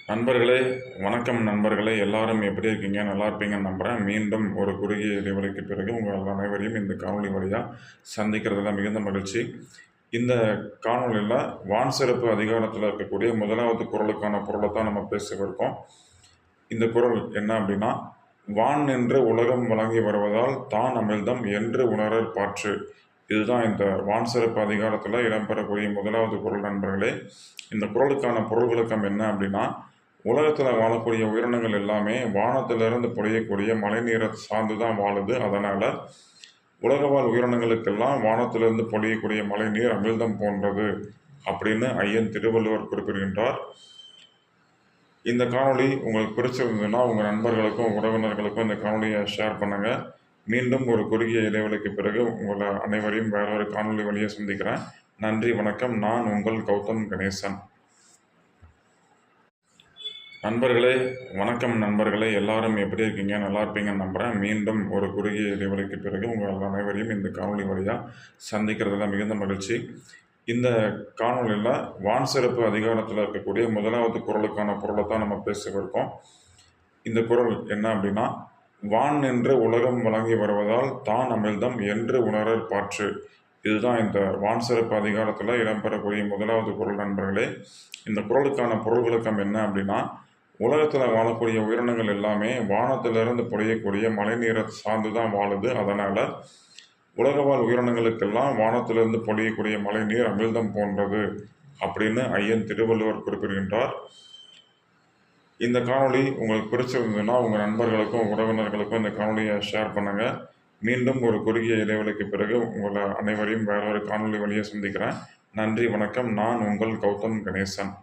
நண்பர்களே, வணக்கம் நண்பர்களே. எல்லாரும் எப்படி இருக்கீங்க? நல்லா இருப்பீங்கன்னு நம்புகிறேன். மீண்டும் ஒரு குறுகிய இடைவெளிக்கு பிறகு உங்கள் அனைவரையும் இந்த காணொளி வழியாக சந்திக்கிறதுல மிகுந்த மகிழ்ச்சி. இந்த காணொளியில் வான் சிறப்பு அதிகாரத்தில் இருக்கக்கூடிய முதலாவது குறளுக்கான பொருளை தான் நம்ம பேசவிருக்கோம். இந்த குறள் என்ன அப்படின்னா, வான் நின்று உலகம் வழங்கி வருவதால் தான் அமிழ்தம் என்று உணரற் பாற்று. இதுதான் இந்த வான் சிறப்பு அதிகாரத்தில் இடம்பெறக்கூடிய முதலாவது குறள் நண்பர்களே. இந்த குறளுக்கான பொருள் விளக்கம் என்ன அப்படின்னா, உலகத்தில் வாழக்கூடிய உயிரினங்கள் எல்லாமே வானத்திலிருந்து பொழியக்கூடிய மழைநீரை சார்ந்து தான் வாழுது. அதனால் உலகவாழ் உயிரினங்களுக்கெல்லாம் வானத்திலிருந்து பொழியக்கூடிய மழைநீர் அமிழ்தம் போன்றது அப்படின்னு ஐயன் திருவள்ளுவர் குறிப்பிடுகின்றார். இந்த காணொளி உங்களுக்கு பிடிச்சிருந்ததுன்னா உங்கள் நண்பர்களுக்கும் உறவினர்களுக்கும் இந்த காணொலியை ஷேர் பண்ணுங்கள். மீண்டும் ஒரு குறுகிய இடைவெளிக்கு பிறகு உங்களை அனைவரையும் வேறொரு காணொலி வழியாக சந்திக்கிறேன். நன்றி, வணக்கம். நான் உங்கள் கௌதம் கணேசன். நண்பர்களே, வணக்கம் நண்பர்களே. எல்லாரும் எப்படி இருக்கீங்க? நல்லா இருப்பீங்கன்னு நம்புகிறேன். மீண்டும் ஒரு குறுகிய இடைவெளிக்கு பிறகு உங்கள் அனைவரையும் இந்த காணொலி வழியாக சந்திக்கிறதுல மிகுந்த மகிழ்ச்சி. இந்த காணொலியில் வான் சிறப்பு அதிகாரத்தில் இருக்கக்கூடிய முதலாவது குறளுக்கான பொருளை தான் நம்ம பேசவிருக்கோம். இந்த குறள் என்ன அப்படின்னா, வான் நின்று உலகம் வழங்கி வருவதால் தான் அமிழ்தம் என்று உணரற் பாற்று. இதுதான் இந்த வான் சிறப்பு அதிகாரத்தில் இடம்பெறக்கூடிய முதலாவது குறள் நண்பர்களே. இந்த குறளுக்கான பொருள் விளக்கம் என்ன அப்படின்னா, உலகத்தில் வாழக்கூடிய உயிரினங்கள் எல்லாமே வானத்திலிருந்து பொழியக்கூடிய மழைநீரை சார்ந்து தான் வாழுது. அதனால் உலகவாழ் உயிரினங்களுக்கெல்லாம் வானத்திலிருந்து பொழியக்கூடிய மழைநீர் அமிழ்தம் போன்றது அப்படின்னு ஐயன் திருவள்ளுவர் குறிப்பிடுகின்றார். இந்த காணொளி உங்களுக்கு பிடிச்சிருந்ததுன்னா உங்கள் நண்பர்களுக்கும் உறவினர்களுக்கும் இந்த காணொலியை ஷேர் பண்ணுங்கள். மீண்டும் ஒரு குறுகிய இடைவெளிக்கு பிறகு உங்களை அனைவரையும் வேறொரு காணொலி வழியாக சந்திக்கிறேன். நன்றி, வணக்கம். நான் உங்கள் கௌதம் கணேசன்.